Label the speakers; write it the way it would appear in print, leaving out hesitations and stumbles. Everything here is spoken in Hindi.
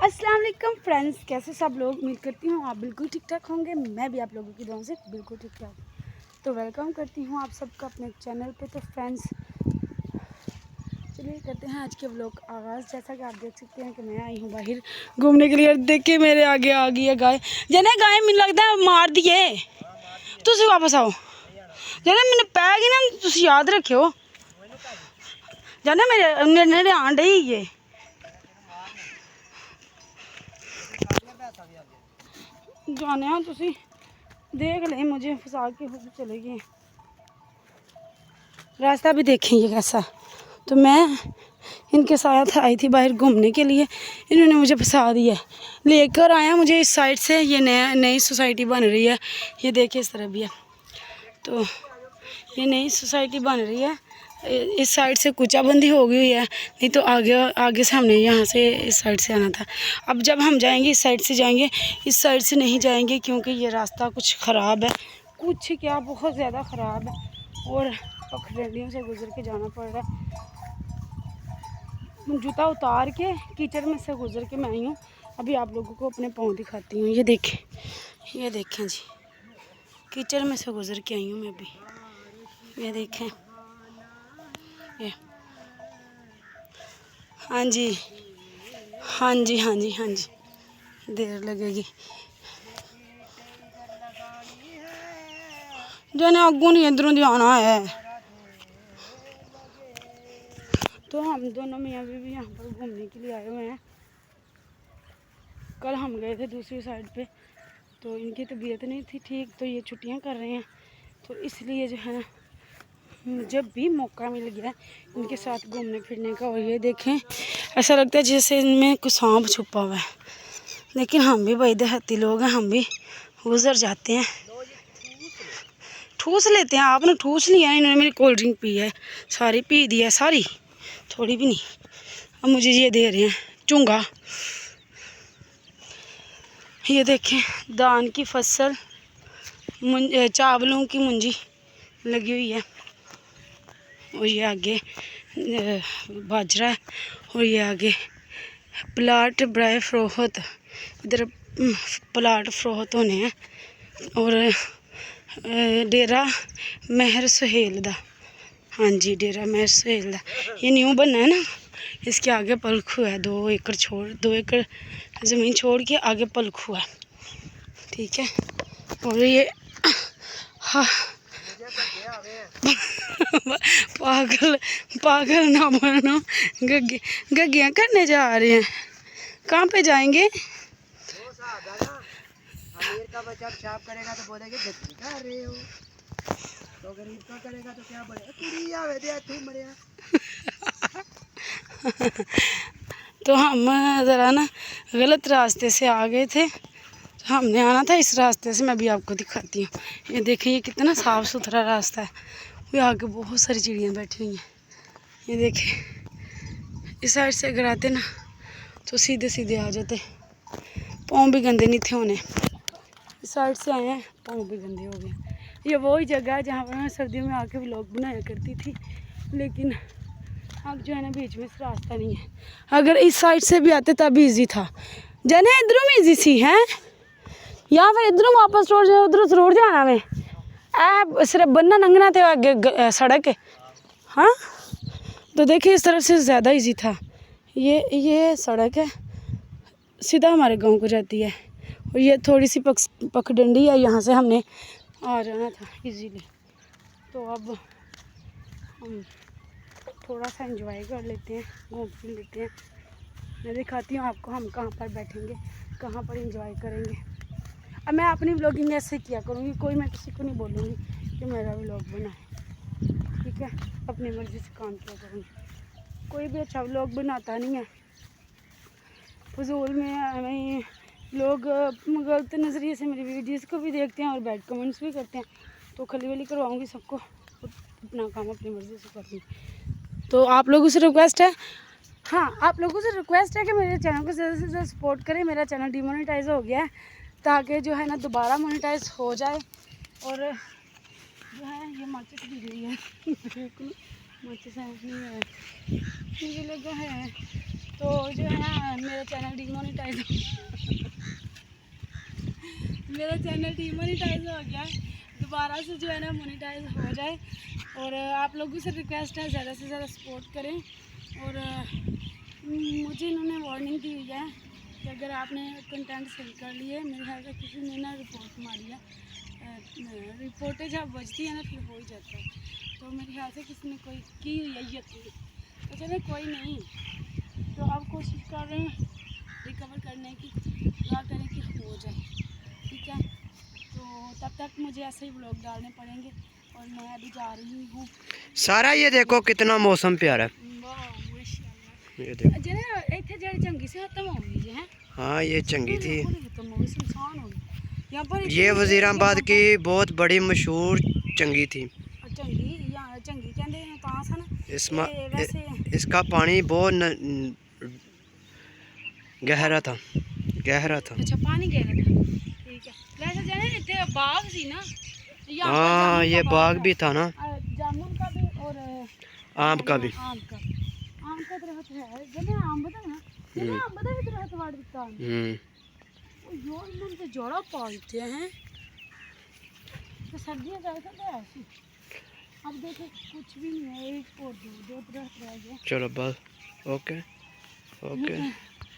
Speaker 1: अस्सलाम वालेकुम फ्रेंड्स, कैसे सब लोग। उम्मीद करती हूँ आप बिल्कुल ठीक ठाक होंगे। मैं भी आप लोगों की दुआ से बिल्कुल ठीक ठाक। तो वेलकम करती हूँ आप सबका अपने चैनल पे। तो फ्रेंड्स चलिए करते हैं आज के व्लॉग आगाज़। जैसा कि आप देख सकते हैं कि मैं आई हूँ बाहर घूमने के लिए। देखिए मेरे आगे आ गई है गाय। जने गाय मुझे लगता है मार दिए, तुम वापस आओ। जने मैंने पै गई ना, तुम याद रखियो। जने मेरे नेड़े आन डई ये जाने तुसी देख लें, मुझे फंसा के हो चले गए। रास्ता भी देखें ये कैसा। तो मैं इनके साथ आई थी बाहर घूमने के लिए, इन्होंने मुझे फंसा दिया, लेकर आया मुझे इस साइड से। ये नई सोसाइटी बन रही है, ये देखिए इस तरफ भी है। तो ये नई सोसाइटी बन रही है, इस साइड से कुचाबंदी हो गई है, नहीं तो आगे से हमने यहाँ से इस साइड से आना था। अब जब हम जाएंगे इस साइड से जाएंगे, इस साइड से नहीं जाएंगे क्योंकि ये रास्ता कुछ ख़राब है, कुछ क्या बहुत ज़्यादा ख़राब है और पखरेलियों से गुजर के जाना पड़ रहा है। जूता उतार के कीचड़ में से गुजर के मैं आई हूँ। अभी आप लोगों को अपने पाँव दिखाती हूँ। ये देखें जी, कीचड़ में से गुजर के आई हूँ मैं भी। ये देखें ये, हाँ जी हाँ जी हाँ जी हाँ जी, देर लगेगी। जने अगू नहीं इधरों दी आना है। तो हम दोनों मियाँ बीवी यहाँ पर घूमने के लिए आए हुए हैं। कल हम गए थे दूसरी साइड पे, तो इनकी तबीयत नहीं थी ठीक, तो ये छुट्टियाँ कर रहे हैं। तो इसलिए जो है ना, जब भी मौका मिल गया इनके साथ घूमने फिरने का। और ये देखें, ऐसा लगता है जैसे इनमें कुछ सांप छुपा हुआ है, लेकिन हम भी भाई देहाती लोग हैं, हम भी गुजर जाते हैं। ठूस लेते हैं। आपने ठूस लिया, इन्होंने मेरी कोल्ड ड्रिंक पी है, सारी पी दी है, सारी, थोड़ी भी नहीं। अब मुझे ये दे रहे हैं चूंगा। ये देखें धान की फसल, चावलों की मुंजी लगी हुई है, और ये आगे बाजरा है, और ये आगे प्लाट ब्राय फरोहत, इधर प्लाट फरोहत होने हैं। और डेरा महर सुहेल दा, हाँ जी डेरा महर सुहेल दा, ये न्यू बना है ना, इसके आगे पलखू है। 2 एकड़ ज़मीन छोड़ के आगे पलखू है, ठीक है। और ये हाँ पागल ना बनो, गग्गियाँ करने जा रहे हैं। कहाँ पे जाएंगे?
Speaker 2: अमीर का बच्चा पेशाब करेगा तो बोलेंगे गद्दी कर रहे हो, तो गरीब का करेगा तो क्या बोलेगा कुड़ी आवे दे तू मरिया।
Speaker 1: तो हम ज़रा ना गलत रास्ते से आ गए थे, तो हमने आना था इस रास्ते से। मैं भी आपको दिखाती हूँ। ये देखिए ये कितना साफ़ सुथरा रास्ता है। वो आगे बहुत सारी चिड़ियाँ बैठी हुई हैं। ये देखिए इस साइड से अगर आते ना तो सीधे सीधे आ जाते, पाँव भी गंदे नहीं थे होने। इस साइड से आए हैं, पाँव भी गंदे हो गए। ये वही जगह है जहाँ पर मैं सर्दियों में आके व्लॉग बनाया करती थी, लेकिन अब जो है ना बीच में से रास्ता नहीं है। अगर इस साइड से भी आते तब ईजी था, जने इधरों में ईजी सी है, या फिर इधरों वापस उधर रोड जाना में सिर्फ बनना लंघना थे आगे सड़क है। हाँ तो देखिए इस तरफ से ज़्यादा इजी था। ये सड़क है, सीधा हमारे गांव को जाती है, और ये थोड़ी सी पगडंडी है, यहाँ से हमने आ जाना था इजीली। तो अब हम थोड़ा सा एंजॉय कर लेते हैं, घूम फिर लेते हैं। मैं दिखाती हूँ आपको हम कहाँ पर बैठेंगे, कहाँ पर एंजॉय करेंगे। अब मैं अपनी व्लॉगिंग ऐसे किया करूँगी, मैं किसी को नहीं बोलूँगी कि मेरा व्लॉग बना है, ठीक है। अपनी मर्ज़ी से काम किया करूँगी। कोई भी अच्छा व्लॉग बनाता नहीं है, फजूल में हमें लोग गलत नज़रिए से मेरी वीडियोस को भी देखते हैं और बैड कमेंट्स भी करते हैं। तो खली वली करवाऊँगी सबको, अपना काम अपनी मर्ज़ी से करूँगी। तो आप लोगों से रिक्वेस्ट है, हाँ आप लोगों से रिक्वेस्ट है कि मेरे चैनल को ज़्यादा से ज़्यादा सपोर्ट करें। मेरा चैनल डिमोनेटाइज हो गया है, ताकि जो है ना दोबारा मोनेटाइज हो जाए। और जो है ये माचिस दी गई है बिल्कुल माचिस है नहीं है, मुझे लगा है तो जो है ना मेरा चैनल डिमोनेटाइज मेरा चैनल डिमोनेटाइज हो गया है। दोबारा से जो है ना मोनेटाइज हो जाए। और आप लोगों से रिक्वेस्ट है ज़्यादा से ज़्यादा सपोर्ट करें। और मुझे इन्होंने वार्निंग दी हुई है कि अगर आपने कंटेंट सही कर लिए, मेरे ख्याल से किसी ने ना रिपोर्ट मारी है, रिपोर्टें जब बजती है ना फिर हो ही जाता है। तो मेरे ख्याल से किसी ने कोई की हुई है यकीन। तो चले कोई नहीं, तो अब कोशिश कर रहे हैं रिकवर करने की, दुआ करें कि हो जाए, ठीक है। तो तब तक मुझे ऐसे ही व्लॉग डालने पड़ेंगे। और मैं अभी जा रही हूँ।
Speaker 2: सारा ये देखो कितना मौसम प्यारा है।
Speaker 1: वाह माशाल्लाह।
Speaker 2: ये देखो।
Speaker 1: जरा इतने जड़ी चंगी से खत्म हो गई है।
Speaker 2: हाँ ये चंगी थी।
Speaker 1: खत्म हो गई, सुनसान हो गई यहाँ पर।
Speaker 2: ये वजीराबाद की बहुत बड़ी मशहूर चंगी थी।
Speaker 1: चंगी यहाँ चंगी कहते हैं तां सन।
Speaker 2: इसमें
Speaker 1: वैसे
Speaker 2: इसका पानी बहुत गहरा था, गहरा था।
Speaker 1: अच्छा पानी गहरा था, ठीक है। वैसे जाने इतने बाग सी ना यहाँ पर,
Speaker 2: हाँ
Speaker 1: जामुन
Speaker 2: ये
Speaker 1: का
Speaker 2: बाग
Speaker 1: है।
Speaker 2: भी था ना,
Speaker 1: जामुन का भी और
Speaker 2: आम का भी।
Speaker 1: आम का दरख्त है। जने आम था ना, जने आम का भी दरख्त वाड़ दिता यो इन्होंने तो जोड़ा पालते हैं। तो सर्दियाँ ज़्यादा तो ऐसी। अब देखो कुछ भी नहीं है, एक और दो दरख्त रह गए।
Speaker 2: चलो बस, ओके ओके।